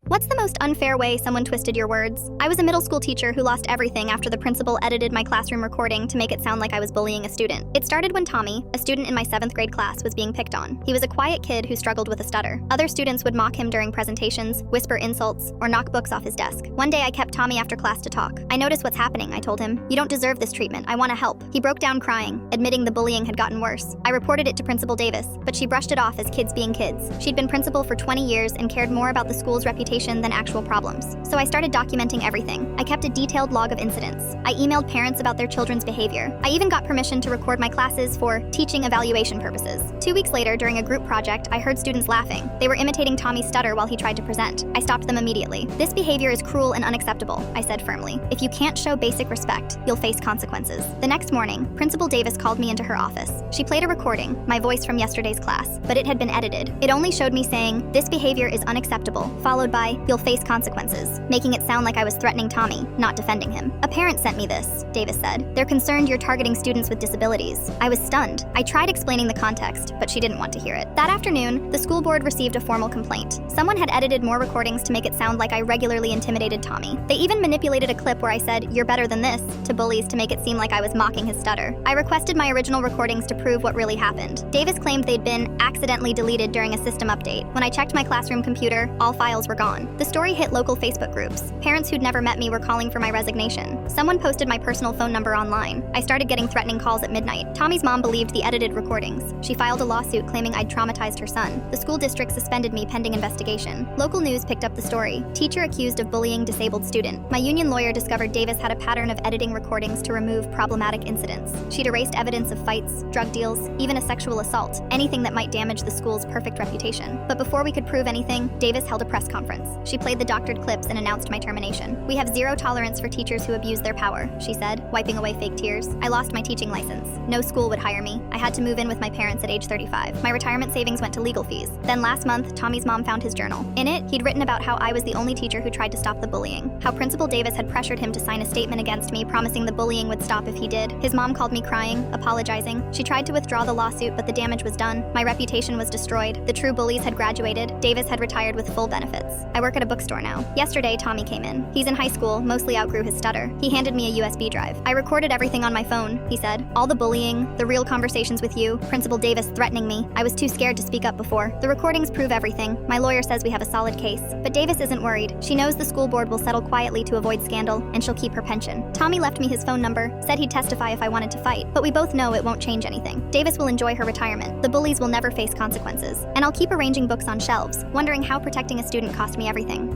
What's the most unfair way someone twisted your words? I was a middle school teacher who lost everything after the principal edited my classroom recording to make it sound like I was bullying a student. It started when Tommy, a student in my 7th grade class, was being picked on. He was a quiet kid who struggled with a stutter. Other students would mock him during presentations, whisper insults, or knock books off his desk. One day I kept Tommy after class to talk. I noticed what's happening, I told him. You don't deserve this treatment. I want to help. He broke down crying, admitting the bullying had gotten worse. I reported it to Principal Davis, but she brushed it off as kids being kids. She'd been principal for 20 years and cared more about the school's reputation than actual problems. So I started documenting everything. I kept a detailed log of incidents. I emailed parents about their children's behavior. I even got permission to record my classes for teaching evaluation purposes. 2 weeks later, during a group project, I heard students laughing. They were imitating Tommy's stutter while he tried to present. I stopped them immediately. This behavior is cruel and unacceptable, I said firmly. If you can't show basic respect, you'll face consequences. The next morning, Principal Davis called me into her office. She played a recording, my voice from yesterday's class, but it had been edited. It only showed me saying, "This behavior is unacceptable," followed by, "You'll face consequences," making it sound like I was threatening Tommy, not defending him. "A parent sent me this," Davis said. "They're concerned you're targeting students with disabilities." I was stunned. I tried explaining the context, but she didn't want to hear it. That afternoon, the school board received a formal complaint. Someone had edited more recordings to make it sound like I regularly intimidated Tommy. They even manipulated a clip where I said, "You're better than this," to bullies to make it seem like I was mocking his stutter. I requested my original recordings to prove what really happened. Davis claimed they'd been accidentally deleted during a system update. When I checked my classroom computer, all files were gone. The story hit local Facebook groups. Parents who'd never met me were calling for my resignation. Someone posted my personal phone number online. I started getting threatening calls at midnight. Tommy's mom believed the edited recordings. She filed a lawsuit claiming I'd traumatized her son. The school district suspended me pending investigation. Local news picked up the story. Teacher accused of bullying disabled student. My union lawyer discovered Davis had a pattern of editing recordings to remove problematic incidents. She'd erased evidence of fights, drug deals, even a sexual assault, anything that might damage the school's perfect reputation. But before we could prove anything, Davis held a press conference. She played the doctored clips and announced my termination. "We have zero tolerance for teachers who abuse their power," she said, wiping away fake tears. I lost my teaching license. No school would hire me. I had to move in with my parents at age 35. My retirement savings went to legal fees. Then last month, Tommy's mom found his journal. In it, he'd written about how I was the only teacher who tried to stop the bullying, how Principal Davis had pressured him to sign a statement against me, promising the bullying would stop if he did. His mom called me crying, apologizing. She tried to withdraw the lawsuit, but the damage was done. My reputation was destroyed. The true bullies had graduated. Davis had retired with full benefits. I work at a bookstore now. Yesterday, Tommy came in. He's in high school, mostly outgrew his stutter. He handed me a USB drive. "I recorded everything on my phone," he said. "All the bullying, the real conversations with you, Principal Davis threatening me. I was too scared to speak up before. The recordings prove everything. My lawyer says we have a solid case." But Davis isn't worried. She knows the school board will settle quietly to avoid scandal, and she'll keep her pension. Tommy left me his phone number, said he'd testify if I wanted to fight, but we both know it won't change anything. Davis will enjoy her retirement. The bullies will never face consequences. And I'll keep arranging books on shelves, wondering how protecting a student cost me everything.